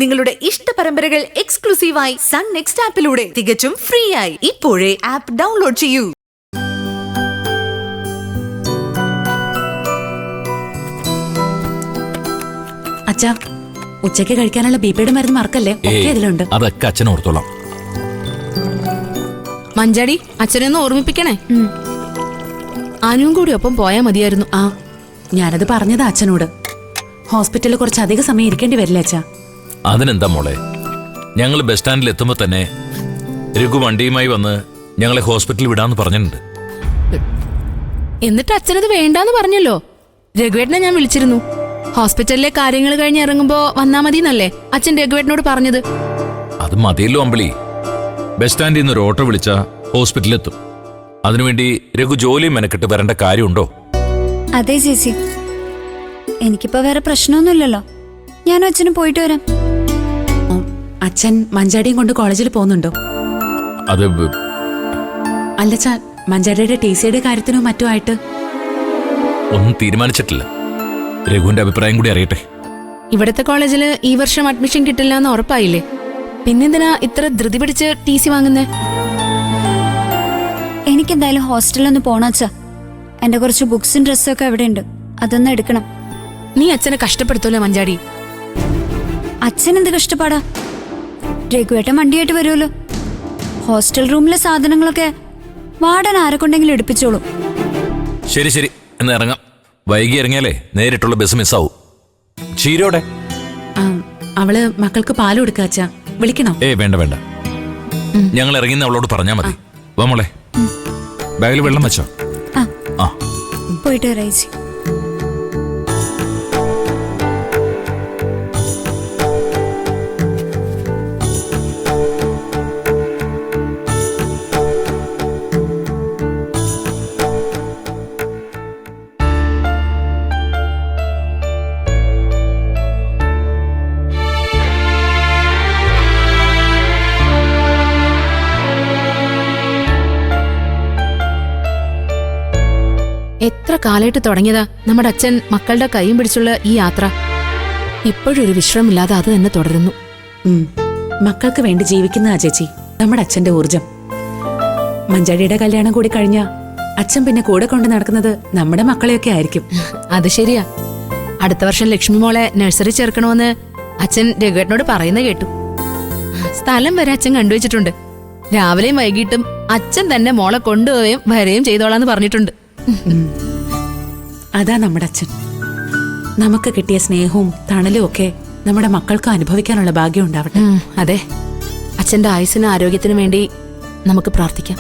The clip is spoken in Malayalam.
നിങ്ങളുടെ ഇഷ്ട പരമ്പരകൾ എക്സ്ക്ലൂസീവായി സൺ നെക്സ്റ്റ് ആപ്പിലൂടെ തികച്ചും ഫ്രീ ആയി. ഇപ്പോഴേ ആപ്പ് ഡൗൺലോഡ് ചെയ്യൂ. അച്ഛാ, ഉച്ചയ്ക്ക് കഴിക്കാനുള്ള ബിപിയുടെ മരുന്ന് മറക്കല്ലേ, ഒക്കെ ഇതിലുണ്ട്. അതൊക്കെ അച്ഛൻ ഓർത്തോളാം. മഞ്ചാടി, അച്ഛനൊന്ന് ഓർമ്മിപ്പിക്കണേ. അനുവും കൂടി ഒപ്പം പോയാ മതിയായിരുന്നു. ആ, ഞാനത് പറഞ്ഞതാ അച്ഛനോട്. ഹോസ്പിറ്റലിൽ കുറച്ചധികം സമയം ഇരിക്കേണ്ടി വരില്ല അച്ഛാ. അതിനെന്താ മോളെ, ഞങ്ങൾ ബസ് സ്റ്റാൻഡിൽ എത്തുമ്പോ തന്നെ രഘു വണ്ടിയുമായി വന്ന് ഞങ്ങളെ ഹോസ്പിറ്റലിൽ വിടാന്ന് പറഞ്ഞിട്ടുണ്ട്. എന്നിട്ട് അച്ഛനത് വേണ്ടാന്ന് പറഞ്ഞല്ലോ. രഘുവേട്ടനെ ഞാൻ വിളിച്ചിരുന്നു. ഹോസ്പിറ്റലിലെ കാര്യങ്ങൾ കഴിഞ്ഞ് ഇറങ്ങുമ്പോ വന്നാ മതിന്നല്ലേ അച്ഛൻ രഘുവേട്ടനോട് പറഞ്ഞത്. അത് മതിയല്ലോ അമ്പിളി. ബസ് സ്റ്റാൻഡിൽ നിന്ന് ഒരു ഓട്ടോ വിളിച്ചാ ഹോസ്പിറ്റലിലെത്തും. അതിനുവേണ്ടി രഘു ജോലിയും മെനക്കെട്ട് വരേണ്ട കാര്യമുണ്ടോ? അതെ ചേച്ചി, എനിക്കിപ്പോ വേറെ പ്രശ്നമൊന്നുമില്ലല്ലോ. ഞാനും അച്ഛനും പോയിട്ട് വരാം. അച്ഛൻ മഞ്ചാടിയും കൊണ്ട് കോളേജിൽ പോകുന്നുണ്ടോ? അത് അല്ലച്ചാ, മഞ്ചാടിയുടെ TCയുടെ കാര്യത്തിനോ മറ്റോ ആയിട്ട് ഒന്നും തീരുമാനിച്ചിട്ടില്ല. രഘുവിന്റെ അഭിപ്രായം കൂടി അറിയട്ടെ. ഇവിടത്തെ കോളേജില് ഈ വർഷം അഡ്മിഷൻ കിട്ടില്ല എന്ന് ഉറപ്പായില്ലേ? പിന്നെന്തിനാ ഇത്ര ധൃതി പിടിച്ച് TC വാങ്ങുന്നേ? എനിക്കെന്തായാലും ഹോസ്റ്റലിലൊന്ന് പോണച്ചാ. എന്റെ കുറച്ച് ബുക്സും ഡ്രസ്സും ഒക്കെ അവിടെ ഉണ്ട്, അതൊന്നും എടുക്കണം. നീ അച്ഛനെ കഷ്ടപ്പെടുത്തല്ലോ മഞ്ചാടി. അച്ഛൻ എന്ത് കഷ്ടപ്പാടാ? രഘുവേട്ടൻ വണ്ടിയായിട്ട് വരുമല്ലോ. ഹോസ്റ്റൽ റൂമിലെ സാധനങ്ങളൊക്കെ വാർഡൻ ആരെക്കൊണ്ടെങ്കിലും എടുപ്പിച്ചോളൂ. ശരി ശരി, എന്ന് ഇറങ്ങാം. വൈകി ഇറങ്ങിയാലേ നേരിട്ടുള്ള ബസ് മിസ്സാവും. ചീരോടെ അവള് മക്കൾക്ക് പാല് കൊടുക്കുക അച്ഛാ. വിളിക്കണോ? വേണ്ട വേണ്ട, ഞങ്ങൾ ഇറങ്ങിന്ന് അവളോട് പറഞ്ഞാ മതി. വാ മോളെ, ബാഗിൽ വെള്ളം വെച്ചോ? ആ, പോയിട്ട് വരാം ചേച്ചി. എത്ര കാലായിട്ട് തുടങ്ങിയതാ നമ്മുടെ അച്ഛൻ മക്കളുടെ കൈയും പിടിച്ചുള്ള ഈ യാത്ര. ഇപ്പോഴൊരു വിശ്രമില്ലാതെ അത് തന്നെ തുടരുന്നു. മക്കൾക്ക് വേണ്ടി ജീവിക്കുന്ന ചേച്ചി നമ്മുടെ അച്ഛന്റെ ഊർജം. മഞ്ചാടിയുടെ കല്യാണം കൂടി കഴിഞ്ഞ അച്ഛൻ പിന്നെ കൂടെ കൊണ്ട് നടക്കുന്നത് നമ്മുടെ മക്കളെയൊക്കെ ആയിരിക്കും. അത് ശരിയാ. അടുത്ത വർഷം ലക്ഷ്മി മോളെ നഴ്സറി ചേർക്കണമെന്ന് അച്ഛൻ രഘുവേട്ടനോട് പറയുന്നത് കേട്ടു. സ്ഥലം വരെ അച്ഛൻ കണ്ടുവച്ചിട്ടുണ്ട്. രാവിലെയും വൈകിട്ടും അച്ഛൻ തന്നെ മോളെ കൊണ്ടുപോവുകയും വരികയും ചെയ്തോളാന്ന് പറഞ്ഞിട്ടുണ്ട്. അതാ നമ്മുടെ അച്ഛൻ. നമുക്ക് കിട്ടിയ സ്നേഹവും തണലും ഒക്കെ നമ്മുടെ മക്കൾക്ക് അനുഭവിക്കാനുള്ള ഭാഗ്യം ഉണ്ടാവട്ടെ. അതെ, അച്ഛന്റെ ആയുസ്സിനും ആരോഗ്യത്തിനും വേണ്ടി നമുക്ക് പ്രാർത്ഥിക്കാം.